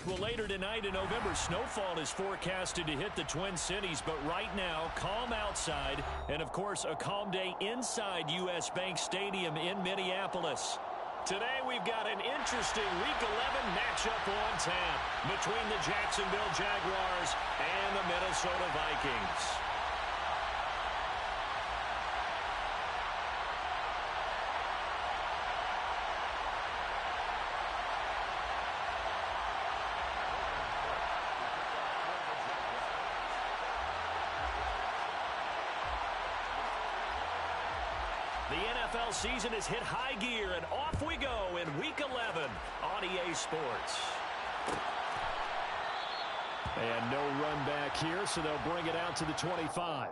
Well, later tonight in November, snowfall is forecasted to hit the Twin Cities, but right now, calm outside, and of course, a calm day inside U.S. Bank Stadium in Minneapolis. Today, we've got an interesting Week 11 matchup on tap between the Jacksonville Jaguars and the Minnesota Vikings. The NFL season has hit high gear, and off we go in Week 11 on EA Sports. And no run back here, so they'll bring it out to the 25.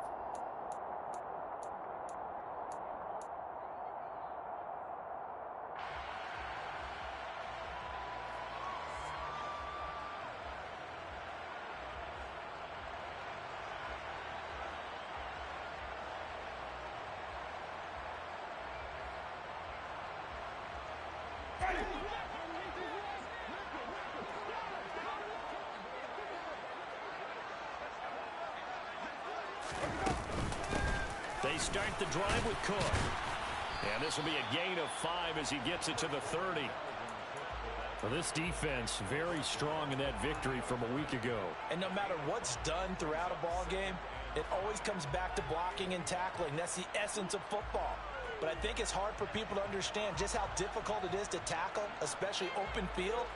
They start the drive with Cook. And this will be a gain of 5 as he gets it to the 30. Well, this defense very strong in that victory from a week ago. And no matter what's done throughout a ball game, it always comes back to blocking and tackling. That's the essence of football. But I think it's hard for people to understand just how difficult it is to tackle, especially open field.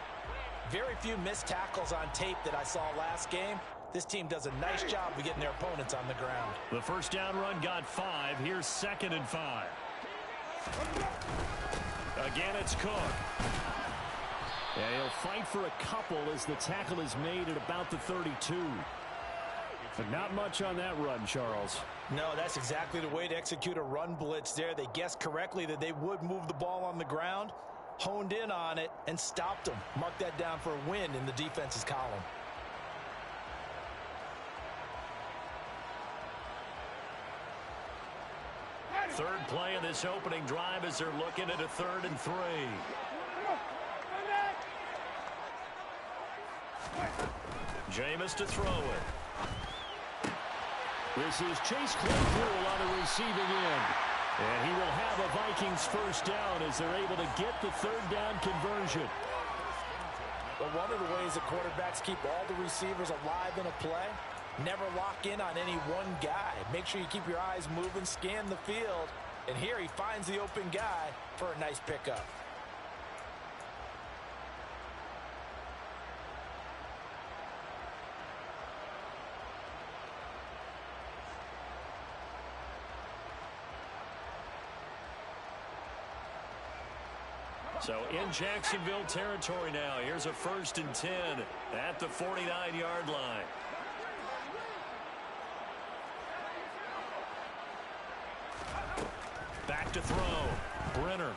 Very few missed tackles on tape that I saw last game. This team does a nice job of getting their opponents on the ground. The first down run got 5. Here's 2nd and 5. Again, it's Cook. And he'll fight for a couple as the tackle is made at about the 32. But not much on that run, Charles. No, that's exactly the way to execute a run blitz there. They guessed correctly that they would move the ball on the ground, honed in on it, and stopped them. Mark that down for a win in the defense's column. Third play of this opening drive as they're looking at a 3rd and 3. Jameis to throw it. This is Chase Claypool on the receiving end. And he will have a Vikings first down as they're able to get the 3rd down conversion. But one of the ways that quarterbacks keep all the receivers alive in a play, never lock in on any one guy. Make sure you keep your eyes moving, scan the field. And here he finds the open guy for a nice pickup. So in Jacksonville territory now. Here's a 1st and 10 at the 49-yard line. Back to throw. Brenner.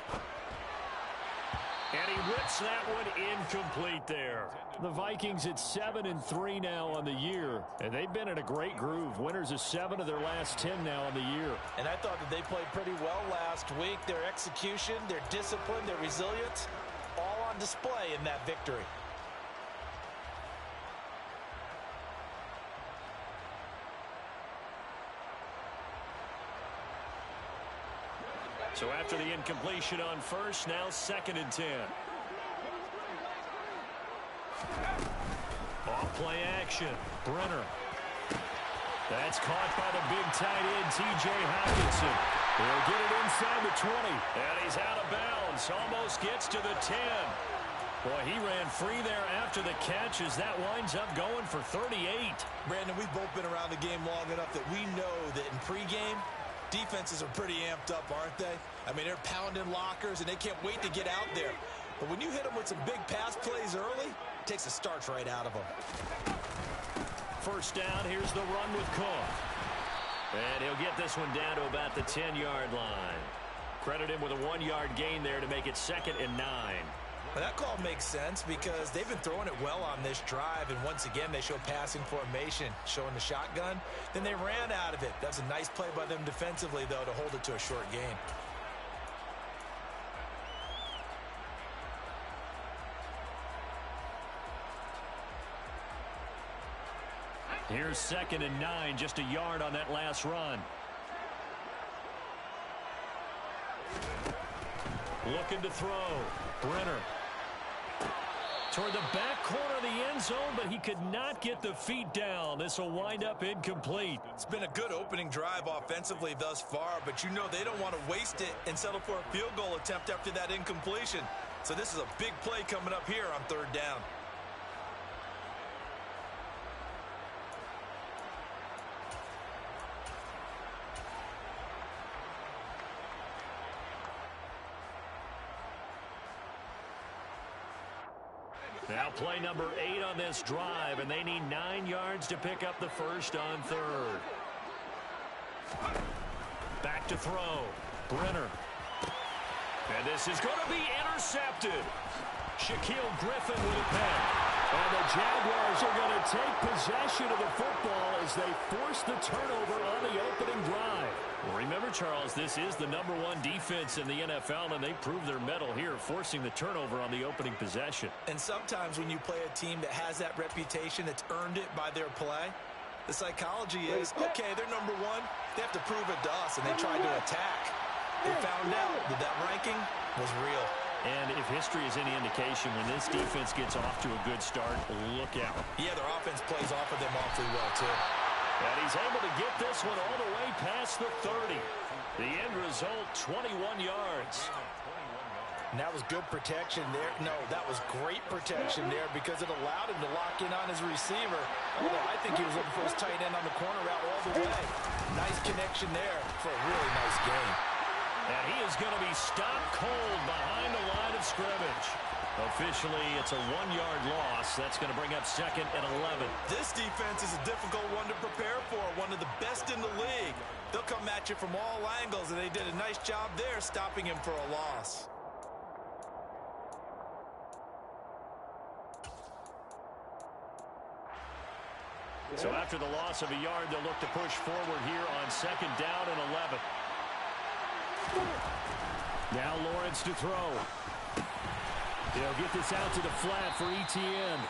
And he whips that one incomplete there. The Vikings at 7-3 now on the year. And they've been in a great groove. Winners of 7 of their last 10 now on the year. And I thought that they played pretty well last week. Their execution, their discipline, their resilience, all on display in that victory. So after the incompletion on first, now 2nd and 10. Off play action. Brenner. That's caught by the big tight end, T.J. Hockenson. He'll get it inside the 20. And he's out of bounds. Almost gets to the 10. Boy, he ran free there after the catch as that winds up going for 38. Brandon, we've both been around the game long enough that we know that in pregame, defenses are pretty amped up, aren't they? I mean, they're pounding lockers, and they can't wait to get out there. But when you hit them with some big pass plays early, it takes the starch right out of them. First down, here's the run with Cook. And he'll get this one down to about the 10-yard line. Credit him with a 1-yard gain there to make it 2nd and 9. Well, that call makes sense because they've been throwing it well on this drive, and once again they show passing formation, showing the shotgun. Then they ran out of it. That's a nice play by them defensively, though, to hold it to a short gain. Here's 2nd and 9, just a yard on that last run. Looking to throw. Brenner. Toward the back corner of the end zone, but he could not get the feet down. This will wind up incomplete. It's been a good opening drive offensively thus far, but you know they don't want to waste it and settle for a field goal attempt after that incompletion. So this is a big play coming up here on 3rd down. Now play number 8 on this drive, and they need 9 yards to pick up the first on 3rd. Back to throw. Brenner. And this is going to be intercepted. Shaquille Griffin with a pen. And the Jaguars are going to take possession of the football as they force the turnover on the opening drive. Well, remember, Charles, this is the #1 defense in the NFL, and they prove their mettle here, forcing the turnover on the opening possession. And sometimes when you play a team that has that reputation, that's earned it by their play, the psychology is, okay, they're #1. They have to prove it to us, and they tried to attack. They found out that that ranking was real. And if history is any indication, when this defense gets off to a good start, look out. Yeah, their offense plays off of them awfully well, too. And he's able to get this one all the way past the 30. The end result, 21 yards. And that was good protection there. No, that was great protection there because it allowed him to lock in on his receiver. Although I think he was looking for his tight end on the corner route all the way. Nice connection there for a really nice game. And he is going to be stopped cold behind the line of scrimmage. Officially, it's a 1-yard loss. That's going to bring up 2nd and 11. This defense is a difficult one to prepare for, one of the best in the league. They'll come at you from all angles, and they did a nice job there stopping him for a loss. So after the loss of a yard, they'll look to push forward here on 2nd down and 11. Now Lawrence to throw. They'll get this out to the flat for Etienne.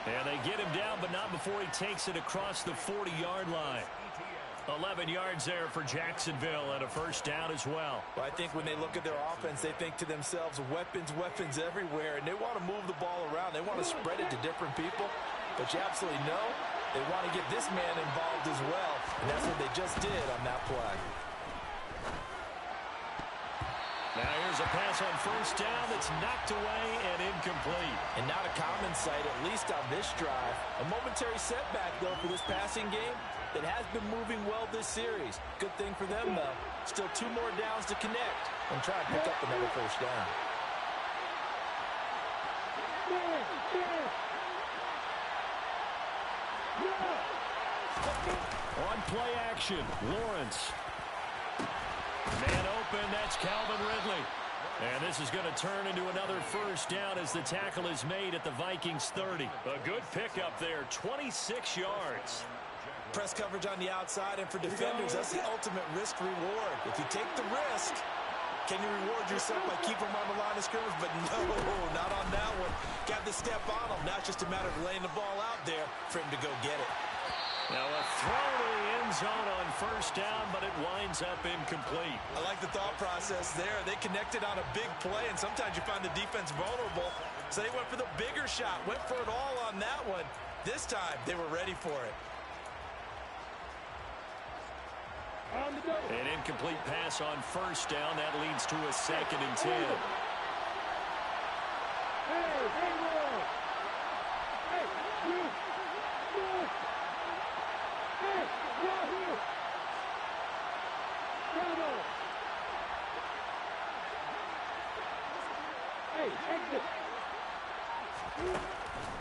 And they get him down, but not before he takes it across the 40-yard line. 11 yards there for Jacksonville and a first down as well. Well, I think when they look at their offense, they think to themselves, weapons, weapons everywhere, and they want to move the ball around. They want to spread it to different people, but you absolutely know they want to get this man involved as well, and that's what they just did on that play. Now here's a pass on first down that's knocked away and incomplete. And not a common sight, at least on this drive. A momentary setback, though, for this passing game that has been moving well this series. Good thing for them, though. Still 2 more downs to connect and try and pick up another first down. On play action, Lawrence. Man open, that's Calvin Ridley. And this is going to turn into another first down as the tackle is made at the Vikings 30. A good pickup there, 26 yards. Press coverage on the outside, and for defenders, that's the ultimate risk-reward. If you take the risk, can you reward yourself by keeping them on the line of scrimmage? But no, not on that one. Got to step on them. Now it's just a matter of laying the ball out there for him to go get it. Now a throw to the end zone on first down, but it winds up incomplete. I like the thought process there. They connected on a big play, and sometimes you find the defense vulnerable. So they went for the bigger shot, went for it all on that one. This time, they were ready for it. An incomplete pass on first down. That leads to a 2nd and 10.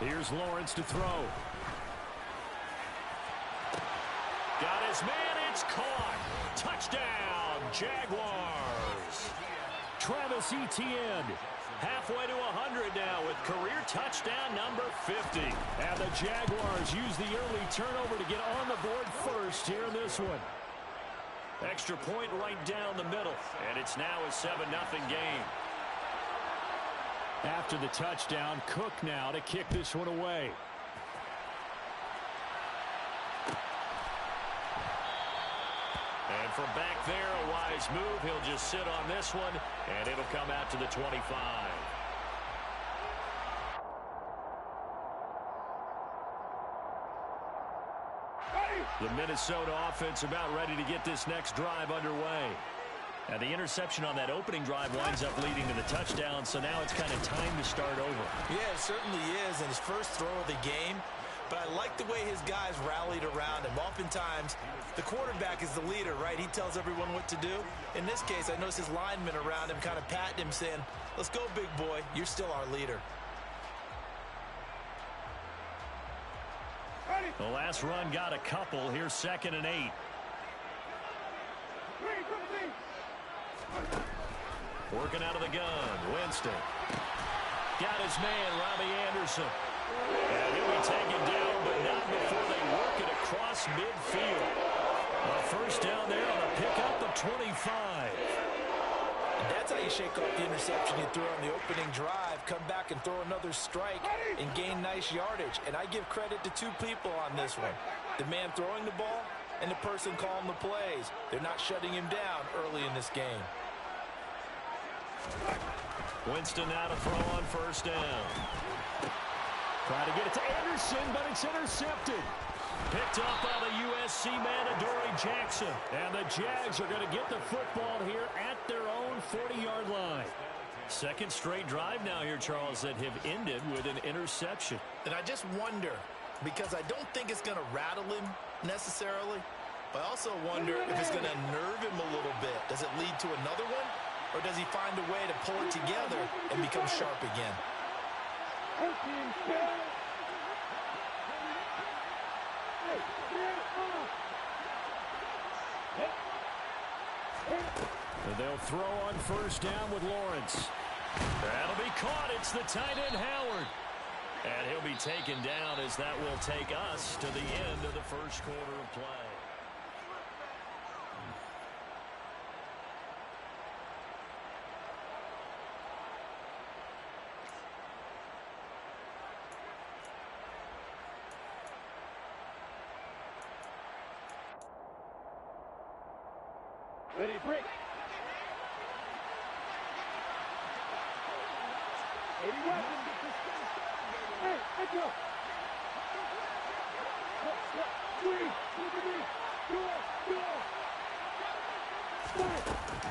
Here's Lawrence to throw. Got his man, it's caught. Touchdown, Jaguars. Travis Etienne, halfway to 100 now with career touchdown number 50. And the Jaguars use the early turnover to get on the board first here in this one. Extra point right down the middle, and it's now a 7-0 game. After the touchdown, Cook now to kick this one away. from back there, a wise move. He'll just sit on this one, and it'll come out to the 25. The Minnesota offense about ready to get this next drive underway. And the interception on that opening drive winds up leading to the touchdown, so now it's kind of time to start over. Yeah, it certainly is, and his first throw of the game. But I like the way his guys rallied around him. Oftentimes, the quarterback is the leader, right? He tells everyone what to do. In this case, I noticed his linemen around him kind of patting him, saying, "Let's go, big boy. You're still our leader." The last run got a couple. Here's 2nd and 8. Working out of the gun. Winston. Got his man, Robbie Anderson. And he'll be taken down, but not before they work it across midfield. A first down there on a pickup of 25. And that's how you shake off the interception you threw on the opening drive. Come back and throw another strike and gain nice yardage. And I give credit to two people on this one. The man throwing the ball and the person calling the plays. They're not shutting him down early in this game. Winston now to throw on first down. Trying to get it to Anderson, but it's intercepted. Picked up by the USC man, Adoree Jackson. And the Jags are going to get the football here at their own 40-yard line. Second straight drive now here, Charles, that have ended with an interception. And I just wonder, because I don't think it's going to rattle him necessarily, but I also wonder if it's going to nerve him a little bit. Does it lead to another one? Or does he find a way to pull it together and become sharp again? And they'll throw on first down with Lawrence. That'll be caught. It's the tight end, Howard. And he'll be taken down as that will take us to the end of the first quarter of play. Ready, break. 81. Hey, let's go.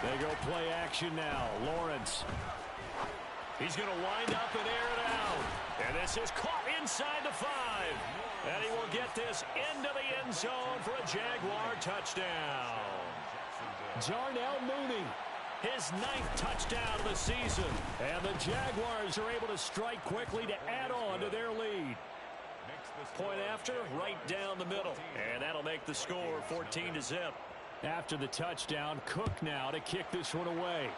They go play action now. Lawrence. He's going to wind up and air it out. And this is caught inside the 5. And he will get this into the end zone for a Jaguar touchdown. Darnell Mooney, his 9th touchdown of the season. And the Jaguars are able to strike quickly to add on to their lead. Point after, right down the middle. And that'll make the score 14-0. After the touchdown, Cook now to kick this one away.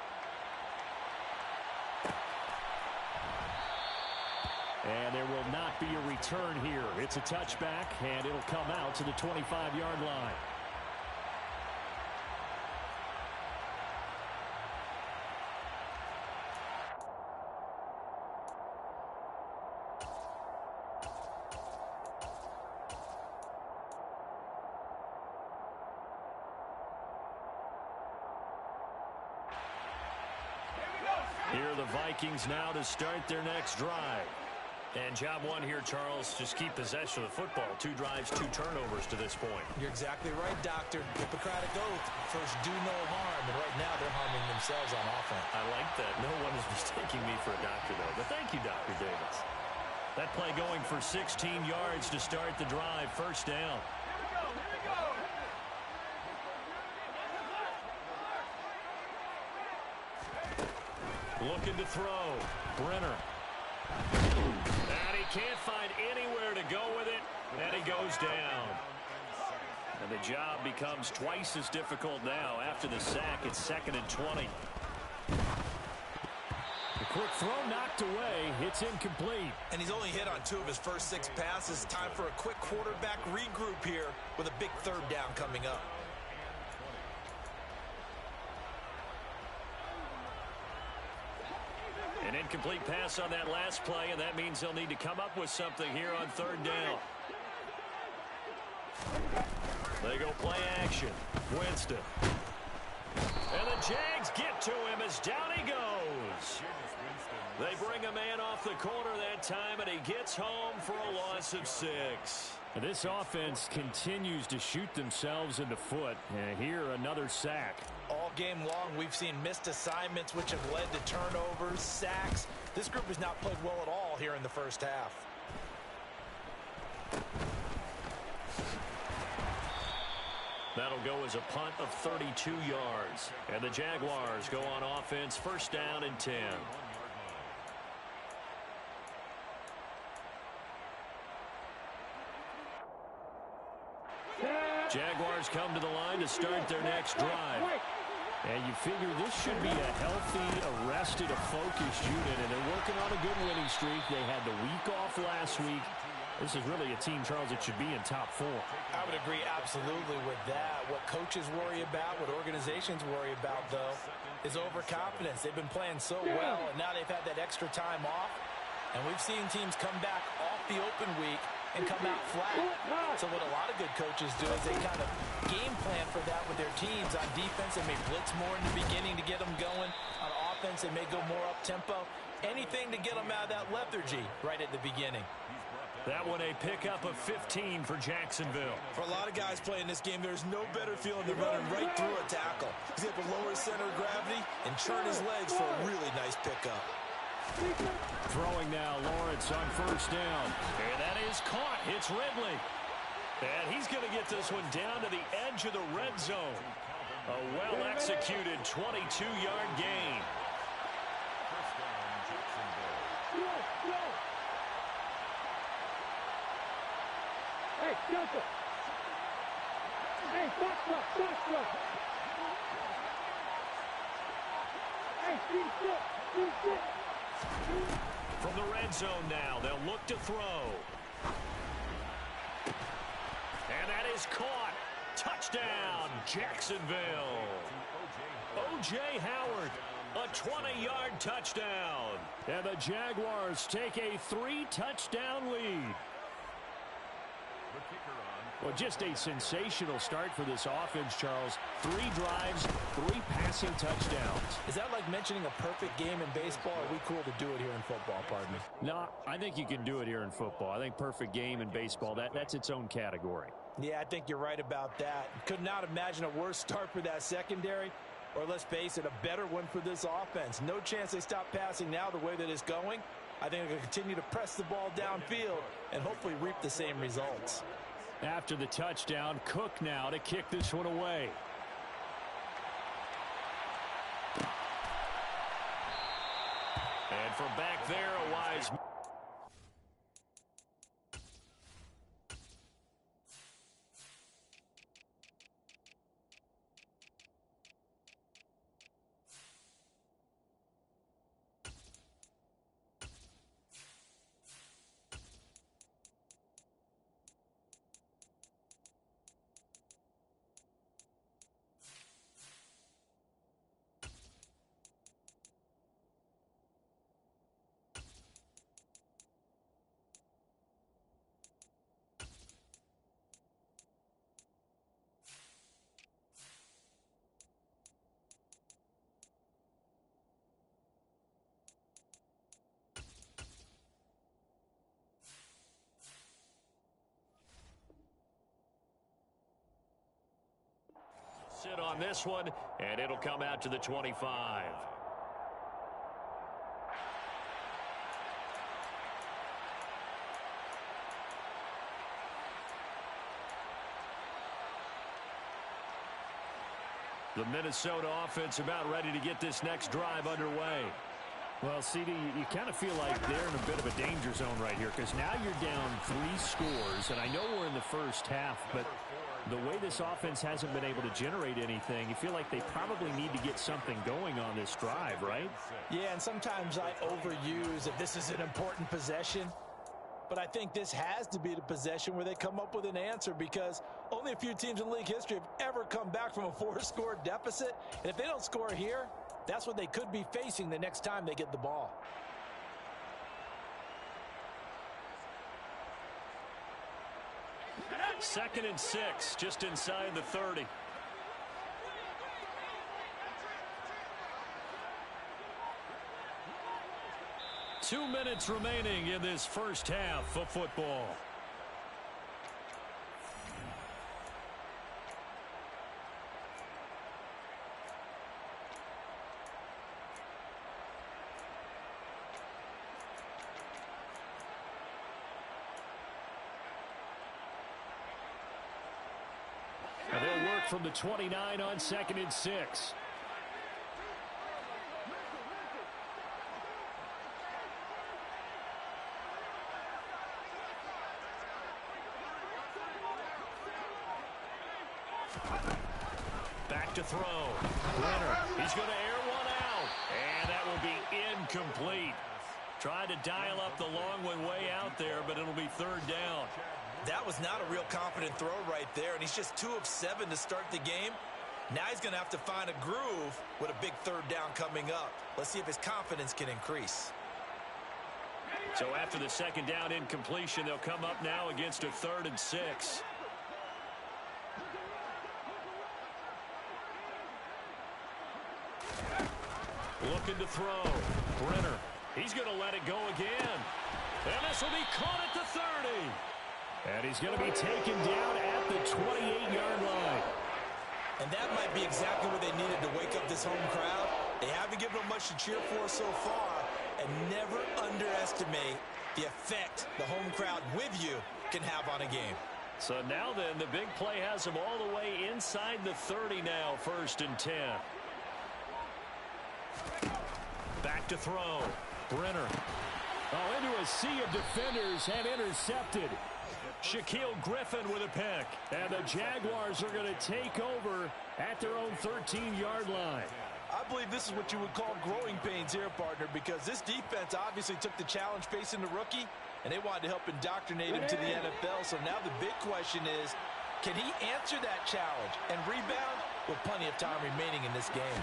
And there will not be a return here. It's a touchback, and it'll come out to the 25-yard line. Here are the Vikings now to start their next drive. And job one here, Charles, just keep possession of the football. 2 drives, 2 turnovers to this point. You're exactly right, Doctor. Hippocratic oath. First, do no harm. And right now, they're harming themselves on offense. I like that. No one is mistaking me for a doctor, though. But thank you, Dr. Davis. That play going for 16 yards to start the drive. First down. Looking to throw. Brenner. And he can't find anywhere to go with it. And he goes down. And the job becomes twice as difficult now. After the sack, it's 2nd and 20. The quick throw knocked away. It's incomplete. And he's only hit on 2 of his first 6 passes. Time for a quick quarterback regroup here with a big 3rd down coming up. An incomplete pass on that last play, and that means they'll need to come up with something here on 3rd down. They go play action. Winston. And the Jags get to him as down he goes. They bring a man off the corner that time, and he gets home for a loss of 6. This offense continues to shoot themselves in the foot. And here, another sack. All game long, we've seen missed assignments, which have led to turnovers, sacks. This group has not played well at all here in the first half. That'll go as a punt of 32 yards. And the Jaguars go on offense, first down and 10. Jaguars come to the line to start their next drive. And you figure this should be a healthy, arrested, a focused unit, and they're working on a good winning streak. They had the week off last week. This is really a team, Charles, that should be in top 4. I would agree absolutely with that. What coaches worry about, what organizations worry about, though, is overconfidence. They've been playing so well, and now they've had that extra time off. And we've seen teams come back off the open week and come out flat. So what a lot of good coaches do is they kind of game plan for that with their teams. On defense, they may blitz more in the beginning to get them going. On offense, they may go more up-tempo. Anything to get them out of that lethargy right at the beginning. That one a pickup of 15 for Jacksonville. For a lot of guys playing this game, there's no better feeling than running right through a tackle. He's able to lower his center of gravity and churn his legs for a really nice pickup. Throwing now, Lawrence on first down. And that is caught. It's Ridley. And he's going to get this one down to the edge of the red zone. A well-executed 22-yard gain. Hey, Joseph. Hey, stop. Hey, sit. From the red zone now, they'll look to throw. And that is caught. Touchdown, Jacksonville. O.J. Howard, a 20-yard touchdown. And the Jaguars take a 3-touchdown lead. Well, just a sensational start for this offense, Charles. 3 drives, 3 passing touchdowns. Is that like mentioning a perfect game in baseball? Or are we cool to do it here in football, pardon me? No, I think you can do it here in football. I think perfect game in baseball, that's its own category. Yeah, I think you're right about that. Could not imagine a worse start for that secondary, or let's face it, a better one for this offense. No chance they stop passing now the way that it's going. I think they're going to continue to press the ball downfield and hopefully reap the same results. After the touchdown, Cook now to kick this one away. And from back there, a wise... sit on this one, and it'll come out to the 25. The Minnesota offense about ready to get this next drive underway. Well, CD, you kind of feel like they're in a bit of a danger zone right here because now you're down 3 scores, and I know we're in the first half, but the way this offense hasn't been able to generate anything, you feel like they probably need to get something going on this drive, right? Yeah, and sometimes I overuse that this is an important possession, but I think this has to be the possession where they come up with an answer because only a few teams in league history have ever come back from a 4-score deficit, and if they don't score here, that's what they could be facing the next time they get the ball. Second and 6, just inside the 30. 2 minutes remaining in this first half of football. They'll work from the 29 on 2nd and 6. Back to throw. Brenner, he's going to air one out. And that will be incomplete. Tried to dial up the long one way out there, but it'll be 3rd down. That was not a real confident throw right there, and he's just 2 of 7 to start the game. Now he's going to have to find a groove with a big 3rd down coming up. Let's see if his confidence can increase. So after the 2nd down incompletion, they'll come up now against a 3rd and 6. Looking to throw. Brenner. He's going to let it go again. And this will be caught at the 30. And he's going to be taken down at the 28-yard line. And that might be exactly what they needed to wake up this home crowd. They haven't given them much to cheer for so far. And never underestimate the effect the home crowd with you can have on a game. So now then, the big play has them all the way inside the 30 now, 1st and 10. Back to throw. Brenner. Oh, into a sea of defenders and intercepted. Shaquille Griffin with a pick. And the Jaguars are going to take over at their own 13-yard line. I believe this is what you would call growing pains here, partner, because this defense obviously took the challenge facing the rookie, and they wanted to help indoctrinate him to the NFL. So now the big question is, can he answer that challenge and rebound with plenty of time remaining in this game?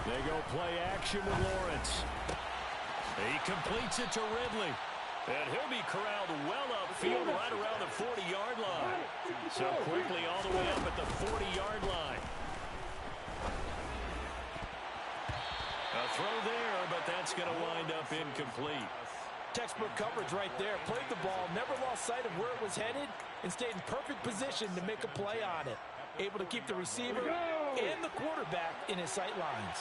They go play action with Lawrence. He completes it to Ridley. And he'll be corralled well upfield right around the 40-yard line. So quickly all the way up at the 40-yard line. A throw there, but that's going to wind up incomplete. Textbook coverage right there. Played the ball, never lost sight of where it was headed, and stayed in perfect position to make a play on it. Able to keep the receiver and the quarterback in his sight lines.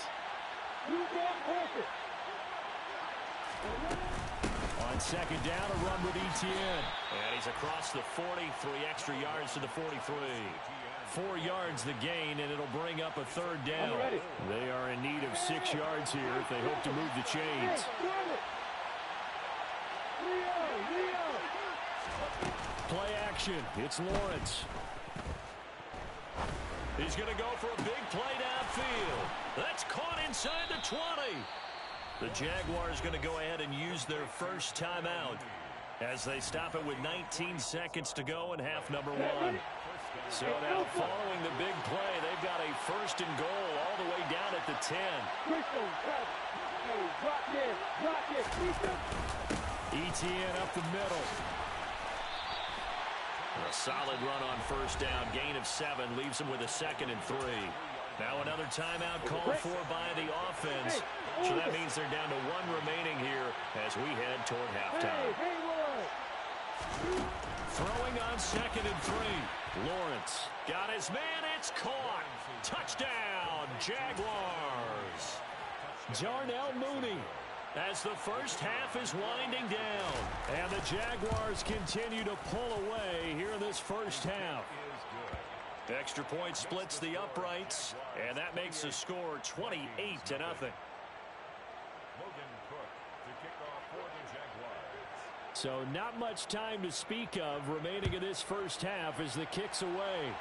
On 2nd down, a run with Etienne. And he's across the 40, 3 extra yards to the 43. 4 yards the gain, and it'll bring up a 3rd down. They are in need of 6 yards here if they hope to move the chains. Play action. It's Lawrence. He's going to go for a big play downfield. That's caught inside the 20. The Jaguars going to go ahead and use their first timeout as they stop it with 19 seconds to go in half number 1. So now following the big play, they've got a 1st and goal all the way down at the 10. Etienne up the middle. A solid run on 1st down. Gain of 7 leaves them with a 2nd and 3. Now another timeout called for by the offense. So that means they're down to 1 remaining here as we head toward halftime. Throwing on 2nd and 3. Lawrence got his man. It's caught. Touchdown, Jaguars. Darnell Mooney. As the first half is winding down. And the Jaguars continue to pull away here in this first half. Extra point splits the uprights, and that makes the score 28-0. So not much time to speak of remaining in this first half as the kick's away.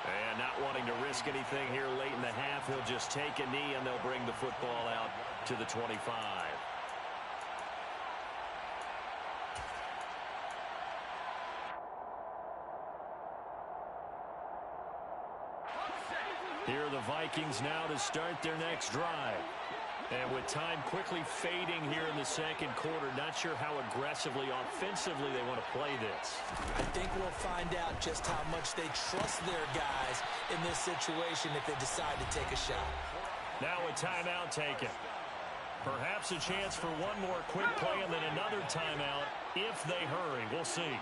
And not wanting to risk anything here late in the half, he'll just take a knee and they'll bring the football out to the 25. Here are the Vikings now to start their next drive. And with time quickly fading here in the second quarter, not sure how aggressively, offensively they want to play this. I think we'll find out just how much they trust their guys in this situation if they decide to take a shot. Now a timeout taken. Perhaps a chance for one more quick play and then another timeout if they hurry. We'll see.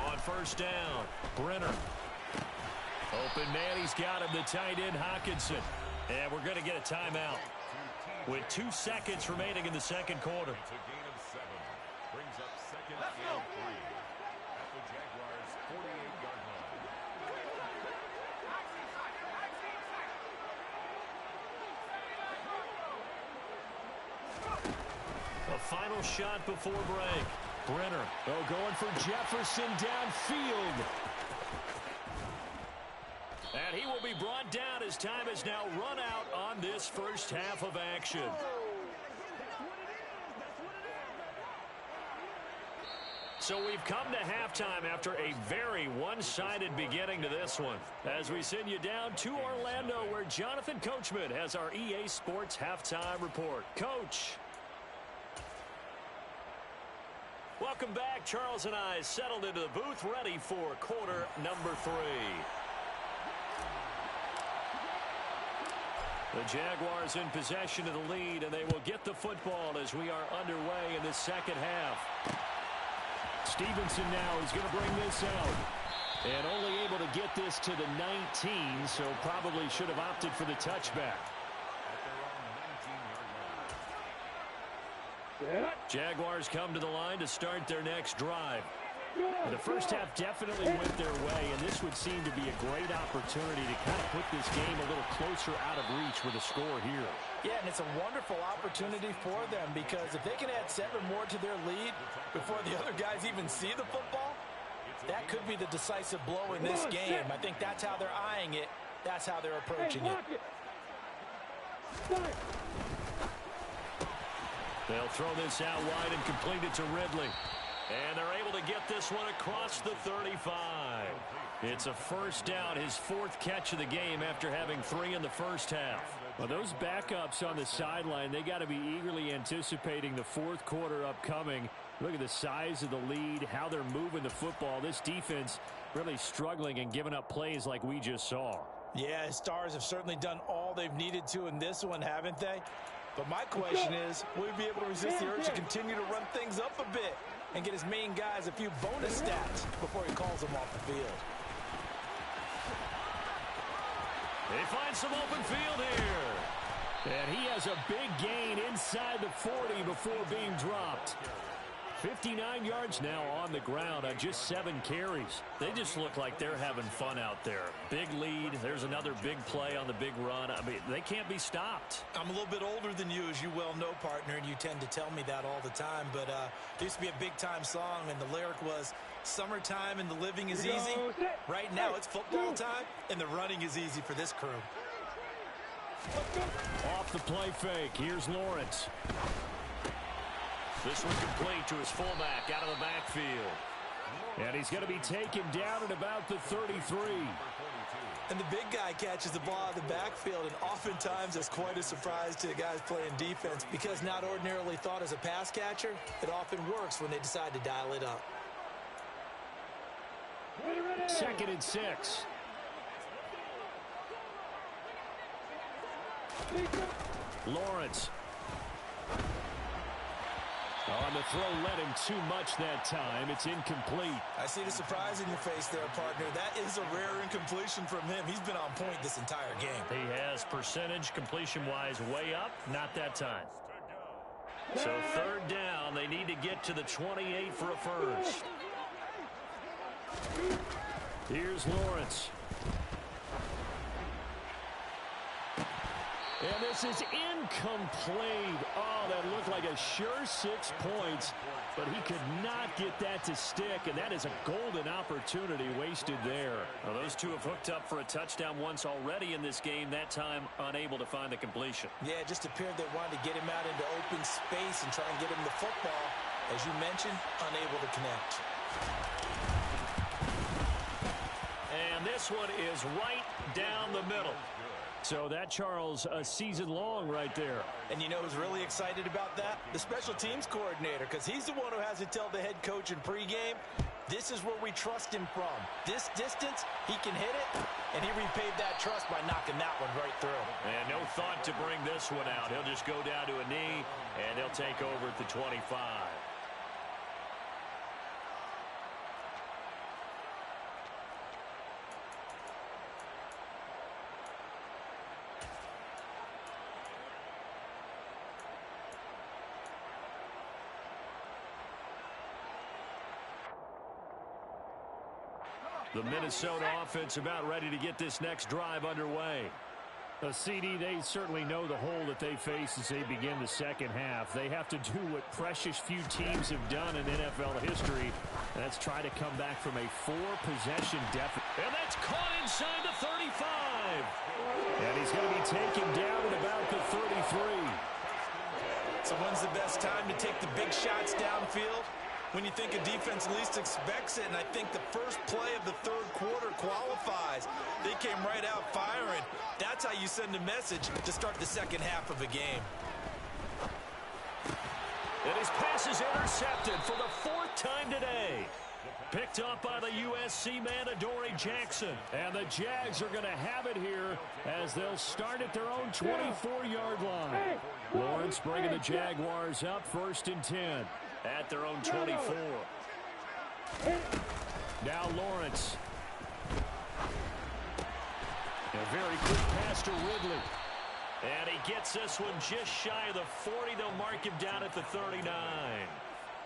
On first down, Brenner. Open man, he's got him, the tight end, Hockenson. And we're going to get a timeout with 2 seconds remaining in the second quarter. It's a gain of 7. Brings up second and 3 at the Jaguars' 48-yard line. A final shot before break. Brenner, going for Jefferson downfield. And he will be brought down as time has now run out on this first half of action. So we've come to halftime after a very one-sided beginning to this one. As we send you down to Orlando, where Jonathan Coachman has our EA Sports Halftime Report. Coach. Welcome back. Charles and I settled into the booth, ready for quarter number 3. The Jaguars in possession of the lead, and they will get the football as we are underway in the second half. Stevenson now is going to bring this out. And only able to get this to the 19, so probably should have opted for the touchback. Jaguars come to the line to start their next drive. The first half definitely went their way, and this would seem to be a great opportunity to kind of put this game a little closer out of reach with a score here. Yeah, and it's a wonderful opportunity for them, because if they can add 7 more to their lead before the other guys even see the football, that could be the decisive blow in this game. I think that's how they're eyeing it. That's how they're approaching it. They'll throw this out wide and complete it to Ridley. And they're able to get this one across the 35. It's a first down, his 4th catch of the game after having 3 in the first half. Well, those backups on the sideline, they got to be eagerly anticipating the 4th quarter upcoming. Look at the size of the lead, how they're moving the football. This defense really struggling and giving up plays like we just saw. Yeah, Stars have certainly done all they've needed to in this one, haven't they? But my question is, will he be able to resist the urge to continue to run things up a bit and get his main guys a few bonus stats before he calls them off the field? They find some open field here. And he has a big gain inside the 40 before being dropped. 59 yards now on the ground on just 7 carries. They just look like they're having fun out there. Big lead. There's another big play on the big run. I mean, they can't be stopped. I'm a little bit older than you, as you well know, partner, and you tend to tell me that all the time. But there used to be a big-time song, and the lyric was, "Summertime and the living is easy." Right now, it's football time, and the running is easy for this crew. Off the play fake. Here's Lawrence. This one complete to his fullback out of the backfield. And he's going to be taken down at about the 33. And the big guy catches the ball out of the backfield, and oftentimes that's quite a surprise to the guys playing defense, because not ordinarily thought as a pass catcher, it often works when they decide to dial it up. 2nd and 6. Lawrence. On the throw, led him too much that time. It's incomplete. I see the surprise in your face there, partner. That is a rare incompletion from him. He's been on point this entire game. He has percentage completion-wise way up. Not that time. So 3rd down. They need to get to the 28 for a first. Here's Lawrence. And this is incomplete. Oh, that looked like a sure 6 points, but he could not get that to stick, and that is a golden opportunity wasted there. Well, those two have hooked up for a touchdown once already in this game, that time unable to find the completion. Yeah, it just appeared they wanted to get him out into open space and try and get him the football. As you mentioned, unable to connect. And this one is right down the middle. So that, Charles, a season long right there. And you know who's really excited about that? The special teams coordinator, because he's the one who has to tell the head coach in pregame, This is where we trust him from. This distance, he can hit it, and he repaid that trust by knocking that one right through. And no thought to bring this one out. He'll just go down to a knee, and he'll take over at the 25. The Minnesota offense about ready to get this next drive underway. CD, they certainly know the hole that they face as they begin the second half. They have to do what precious few teams have done in NFL history. That's try to come back from a 4-possession deficit. And that's caught inside the 35. And he's going to be taken down at about the 33. So when's the best time to take the big shots downfield? When you think a defense least expects it, and I think the first play of the third quarter qualifies. They came right out firing. That's how you send a message to start the second half of a game. And his pass is intercepted for the 4th time today. Picked up by the USC man, Adoree Jackson. And the Jags are going to have it here as they'll start at their own 24-yard line. Lawrence bringing the Jaguars up 1st and 10. At their own 24. Now Lawrence. A very quick pass to Ridley. And he gets this one just shy of the 40. They'll mark him down at the 39.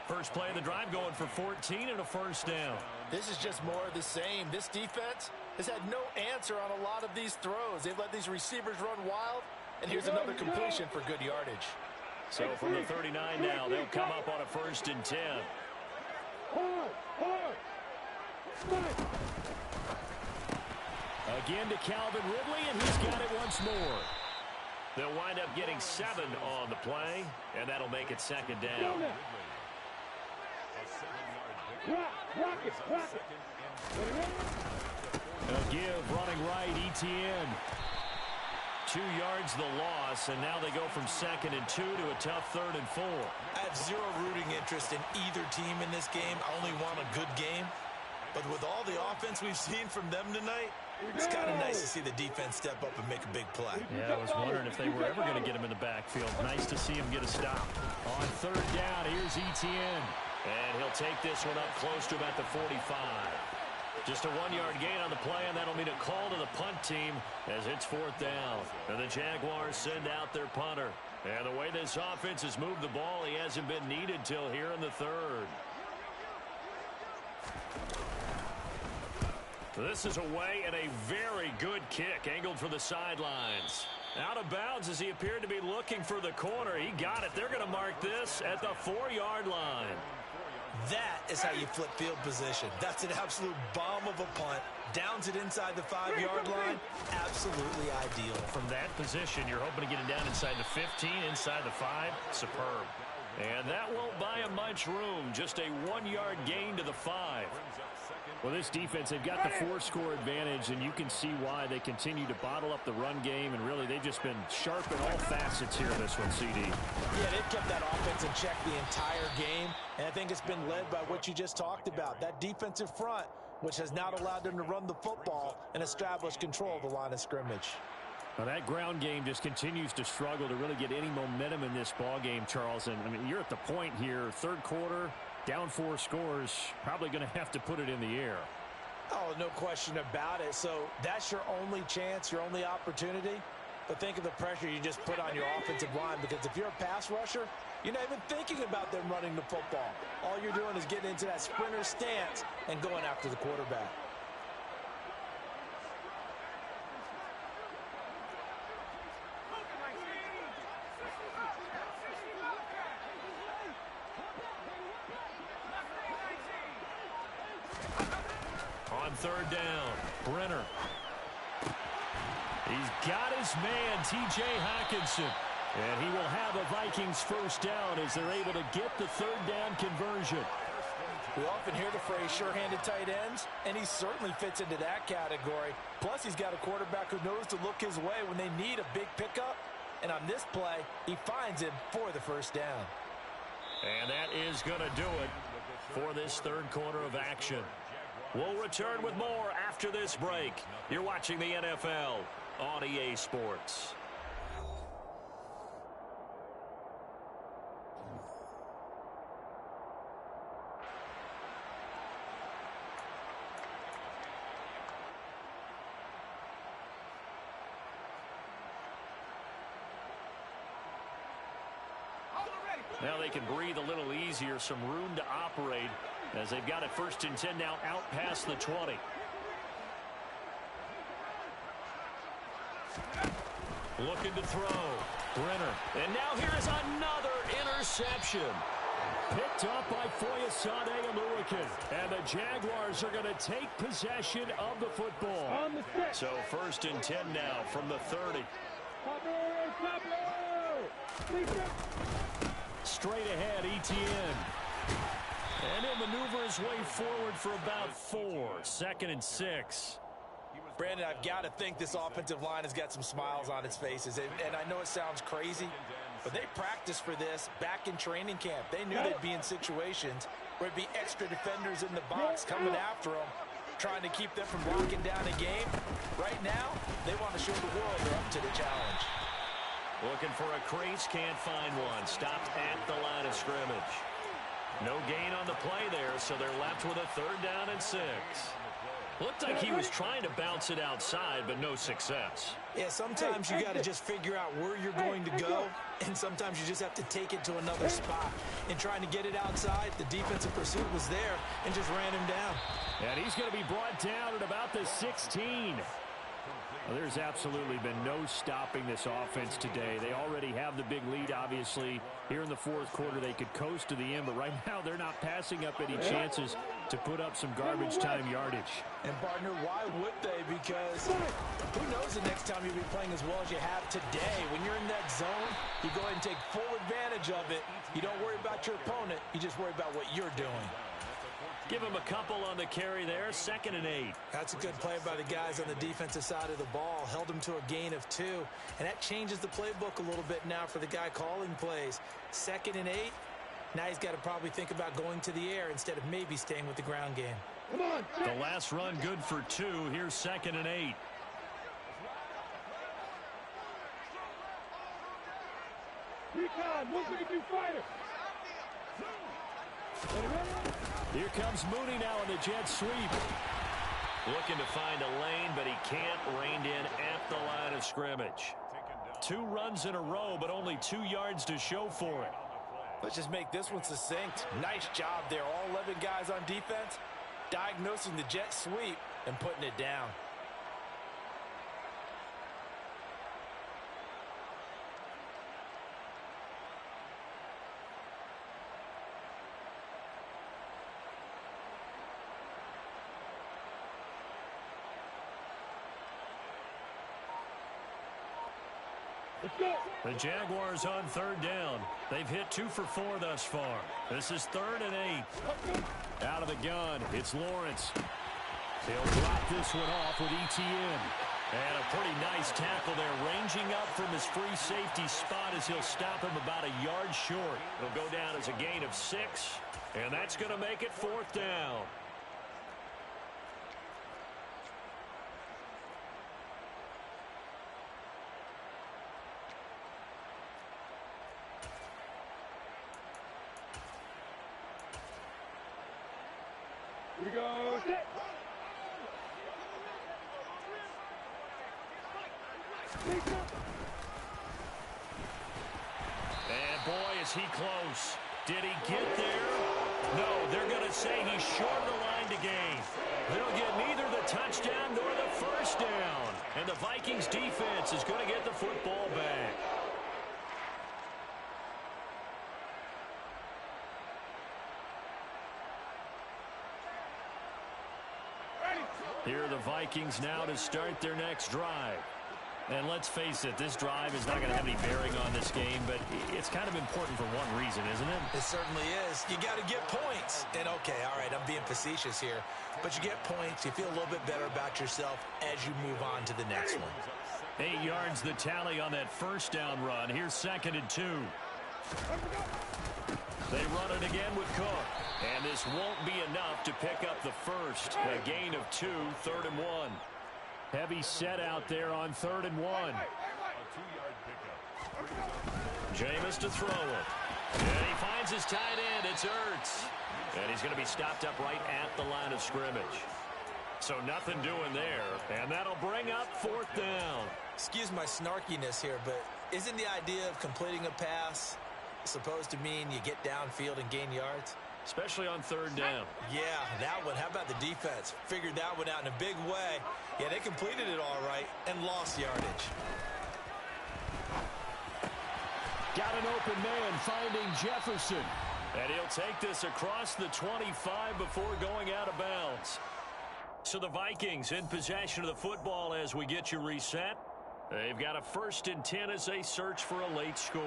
First play of the drive going for 14 and a first down. This is just more of the same. This defense has had no answer on a lot of these throws. They've let these receivers run wild, and here's another completion for good yardage. So from the 39 now, they'll come up on a 1st and 10. Again to Calvin Ridley, and he's got it once more. They'll wind up getting 7 on the play, and that'll make it 2nd down. A give running right, Etienne. 2 yards the loss, and now they go from 2nd and 2 to a tough 3rd and 4. I have zero rooting interest in either team in this game. I only want a good game. But with all the offense we've seen from them tonight, it's kind of nice to see the defense step up and make a big play. Yeah, I was wondering if they were ever going to get him in the backfield. Nice to see him get a stop. On 3rd down, here's Etienne. And he'll take this one up close to about the 45. Just a 1-yard gain on the play, and that'll mean a call to the punt team as it's 4th down. And the Jaguars send out their punter. And the way this offense has moved the ball, he hasn't been needed till here in the 3rd. This is away and a very good kick angled for the sidelines. Out of bounds as he appeared to be looking for the corner. He got it. They're going to mark this at the 4-yard line. That is how you flip field position. That's an absolute bomb of a punt. Downs it inside the 5-yard line. Absolutely ideal. From that position, you're hoping to get it down inside the 15, inside the 5. Superb. And that won't buy him much room. Just a 1-yard gain to the 5. Well, this defense, they've got the 4-score advantage, and you can see why they continue to bottle up the run game, and really they've just been sharp in all facets here this one, CD. Yeah, they've kept that offense in check the entire game, and I think it's been led by what you just talked about, that defensive front, which has not allowed them to run the football and establish control of the line of scrimmage. Now that ground game just continues to struggle to really get any momentum in this ball game, Charles. And I mean, you're at the point here, 3rd quarter, down 4 scores, probably going to have to put it in the air. Oh, no question about it. So that's your only chance, your only opportunity. But think of the pressure you just put on your offensive line, because if you're a pass rusher, you're not even thinking about them running the football. All you're doing is getting into that sprinter stance and going after the quarterback. On 3rd down, Brenner. He's got his man, T.J. Hockenson. And he will have a Vikings 1st down as they're able to get the 3rd down conversion. We often hear the phrase sure-handed tight ends, and he certainly fits into that category. Plus, he's got a quarterback who knows to look his way when they need a big pickup. And on this play, he finds him for the 1st down. And that is going to do it for this third quarter of action. We'll return with more after this break. You're watching the NFL on EA Sports. Now they can breathe a little easier, some room to operate as they've got it 1st and 10 now out past the 20. Looking to throw. Brenner. And now here is another interception. Picked up by Foyesade Aluakin. And the Jaguars are going to take possession of the football. So 1st and 10 now from the 30. Straight ahead, Etienne. And he'll maneuver his way forward for about 4. 2nd and 6. Brandon, I've got to think this offensive line has got some smiles on its faces. And I know it sounds crazy, but they practiced for this back in training camp. They knew they'd be in situations where it'd be extra defenders in the box coming after them, trying to keep them from locking down a game. Right now, they want to show the world they're up to the challenge. Looking for a crease, can't find one. Stopped at the line of scrimmage. No gain on the play there, so they're left with a 3rd down and 6. Looked like he was trying to bounce it outside, but no success. Yeah, sometimes you got to just figure out where you're going to go, and sometimes you just have to take it to another spot. And trying to get it outside, the defensive pursuit was there and just ran him down. And he's going to be brought down at about the 16. Well, there's absolutely been no stopping this offense today. They already have the big lead, obviously. Here in the 4th quarter, they could coast to the end, but right now they're not passing up any chances to put up some garbage time yardage. And, partner, why would they? Because who knows the next time you'll be playing as well as you have today. When you're in that zone, you go ahead and take full advantage of it. You don't worry about your opponent. You just worry about what you're doing. Give him a couple on the carry there. 2nd and 8. That's a good play by the guys on the defensive side of the ball. Held him to a gain of 2. And that changes the playbook a little bit now for the guy calling plays. 2nd and 8. Now he's got to probably think about going to the air instead of maybe staying with the ground game. The last run good for 2. Here's 2nd and 8. Recon, move like a new fighter. Here comes Mooney now in the jet sweep. Looking to find a lane, but he can't. Reined in at the line of scrimmage. 2 runs in a row, but only 2 yards to show for it. Let's just make this one succinct. Nice job there. All 11 guys on defense diagnosing the jet sweep and putting it down. The Jaguars on 3rd down. They've hit 2 for 4 thus far. This is 3rd and 8. Out of the gun, it's Lawrence. He'll drop this one off with Etienne. And a pretty nice tackle there, ranging up from his free safety spot as he'll stop him about a yard short. It'll go down as a gain of 6, and that's going to make it 4th down. Here we go. Set. And boy, is he close. Did he get there? No, they're going to say he's short of the line to gain. They'll get neither the touchdown nor the 1st down. And the Vikings defense is going to get the football back. Here are the Vikings now to start their next drive. And let's face it, this drive is not going to have any bearing on this game, but it's kind of important for one reason, isn't it? It certainly is. You got to get points. And, okay, all right, I'm being facetious here. But you get points, you feel a little bit better about yourself as you move on to the next one. 8 yards the tally on that 1st down run. Here's 2nd and 2. They run it again with Cook. And this won't be enough to pick up the first. A gain of 2, 3rd and 1. Heavy set out there on 3rd and 1. A 2-yard pickup. Jameis to throw it. And he finds his tight end. It's Ertz. And he's going to be stopped up right at the line of scrimmage. So nothing doing there. And that'll bring up 4th down. Excuse my snarkiness here, but isn't the idea of completing a pass supposed to mean you get downfield and gain yards? Especially on 3rd down. Yeah, that one. How about the defense? Figured that one out in a big way. Yeah, they completed it all right and lost yardage. Got an open man finding Jefferson. And he'll take this across the 25 before going out of bounds. So the Vikings in possession of the football as we get you reset. They've got a 1st and 10 as they search for a late score.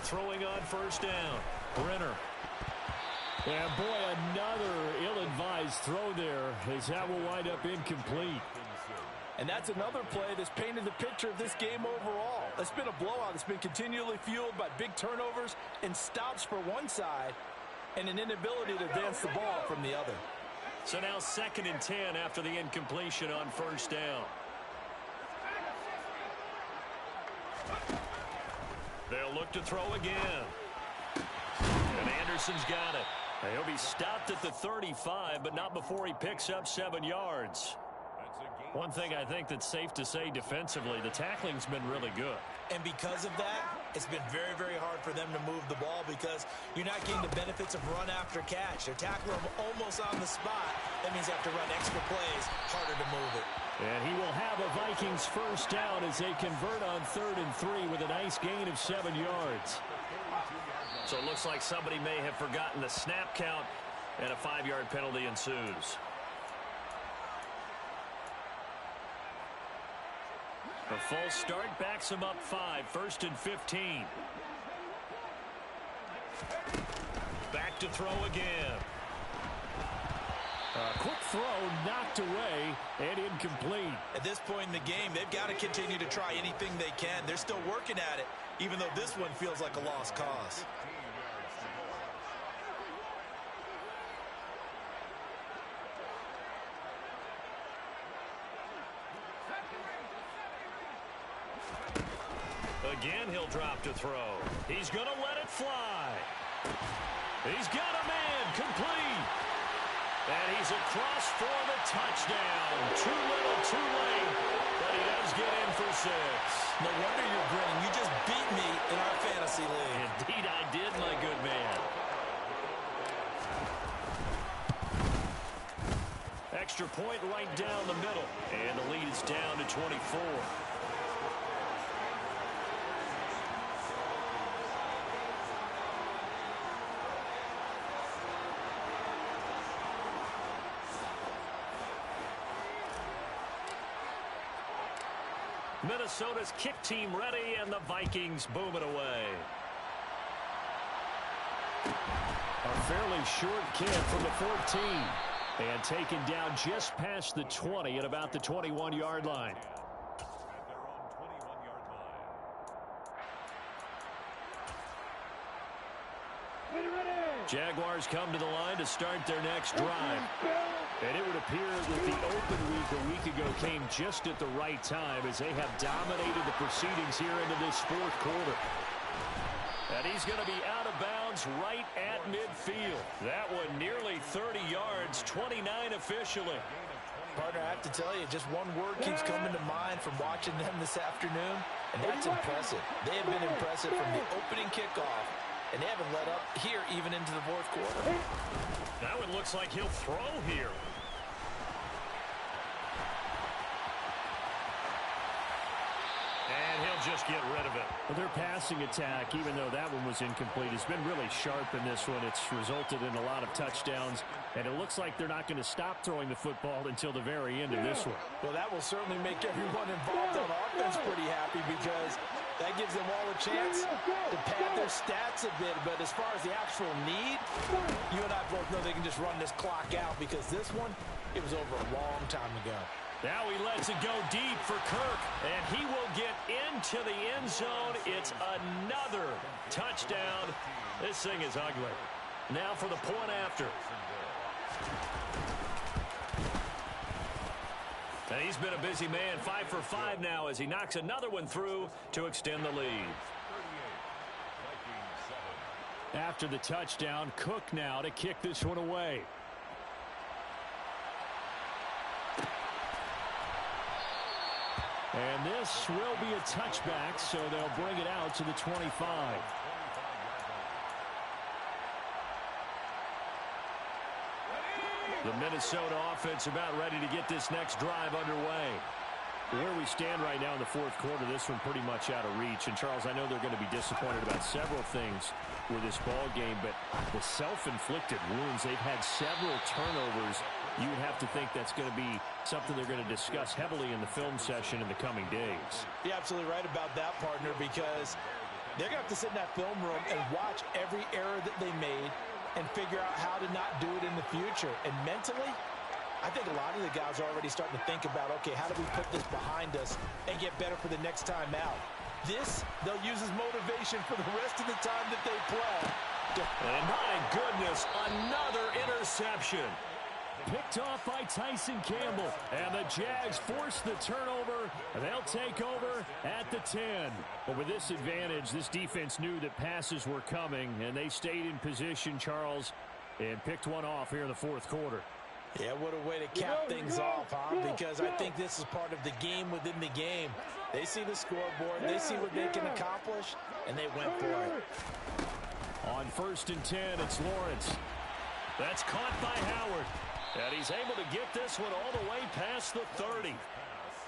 Throwing on 1st down. Brenner. And boy, another ill-advised throw there as that will wind up incomplete. And that's another play that's painted the picture of this game overall. It's been a blowout. It's been continually fueled by big turnovers and stops for one side and an inability to advance the ball from the other. So now 2nd and 10 after the incompletion on 1st down. They'll look to throw again. And Anderson's got it. He'll be stopped at the 35, but not before he picks up 7 yards. One thing I think that's safe to say defensively, the tackling's been really good. And because of that, it's been very, very hard for them to move the ball because you're not getting the benefits of run after catch. They're tackling them almost on the spot. That means they have to run extra plays, harder to move it. And he will have a Vikings 1st down as they convert on 3rd and 3 with a nice gain of 7 yards. So it looks like somebody may have forgotten the snap count, and a 5-yard penalty ensues. A false start backs him up 5, 1st and 15. Back to throw again. A quick throw knocked away and incomplete. At this point in the game, they've got to continue to try anything they can. They're still working at it, even though this one feels like a lost cause. Again, he'll drop to throw. He's going to let it fly. He's got a man complete. And he's across for the touchdown. Too little, too late. But he does get in for 6. No wonder you're grinning. You just beat me in our fantasy league. Indeed, I did, my good man. Extra point right down the middle. And the lead is down to 24. Minnesota's kick team ready, and the Vikings boom it away. A fairly short kick from the 14. And taken down just past the 20 at about the 21-yard line. Jaguars come to the line to start their next drive. And it would appear that the open week a week ago came just at the right time as they have dominated the proceedings here into this 4th quarter. And he's going to be out of bounds right at midfield. That one nearly 30 yards, 29 officially. Partner, I have to tell you, just one word keeps coming to mind from watching them this afternoon, and that's impressive. They have been impressive from the opening kickoff, and they haven't let up here even into the 4th quarter. That one looks like he'll throw here. And he'll just get rid of it. Well, their passing attack, even though that one was incomplete, has been really sharp in this one. It's resulted in a lot of touchdowns, and it looks like they're not going to stop throwing the football until the very end of this one. Well, that will certainly make everyone involved on offense pretty happy because That gives them all a chance to pad their stats a bit. But as far as the actual need, you and I both know they can just run this clock out because this one, it was over a long time ago. Now he lets it go deep for Kirk, and he will get into the end zone. It's another touchdown. This thing is ugly. Now for the point after. And he's been a busy man, 5 for 5 now as he knocks another one through to extend the lead. After the touchdown, Cook now to kick this one away. And this will be a touchback, so they'll bring it out to the 25. The Minnesota offense about ready to get this next drive underway. Where we stand right now in the fourth quarter, this one pretty much out of reach. And, Charles, I know they're going to be disappointed about several things with this ball game, but the self-inflicted wounds, they've had several turnovers. You would have to think that's going to be something they're going to discuss heavily in the film session in the coming days. You're absolutely right about that, partner, because they're going to have to sit in that film room and watch every error that they made and figure out how to not do it in the future. And mentally, I think a lot of the guys are already starting to think about, okay, how do we put this behind us and get better for the next time out? This, they'll use as motivation for the rest of the time that they play. And my goodness, another interception. Picked off by Tyson Campbell. And the Jags force the turnover. They'll take over at the 10. But with this advantage, this defense knew that passes were coming, and they stayed in position, Charles, and picked one off here in the fourth quarter. Yeah, what a way to cap things off, huh? Because I think this is part of the game within the game. They see the scoreboard, they see what they can accomplish, and they went for it. On 1st and 10, it's Lawrence. That's caught by Howard. And he's able to get this one all the way past the 30.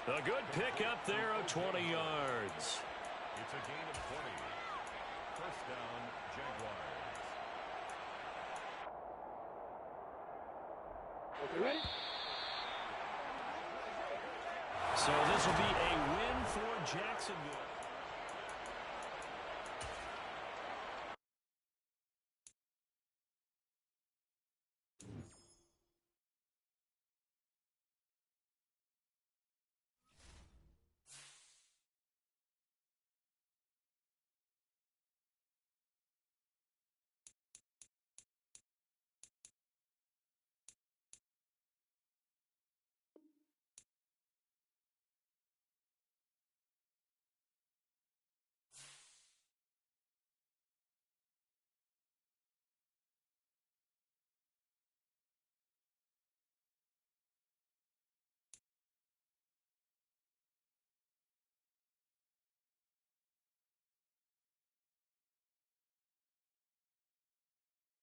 A good pickup there of 20 yards. It's a gain of 20. First down, Jaguars. Okay, ready? So this will be a win for Jacksonville.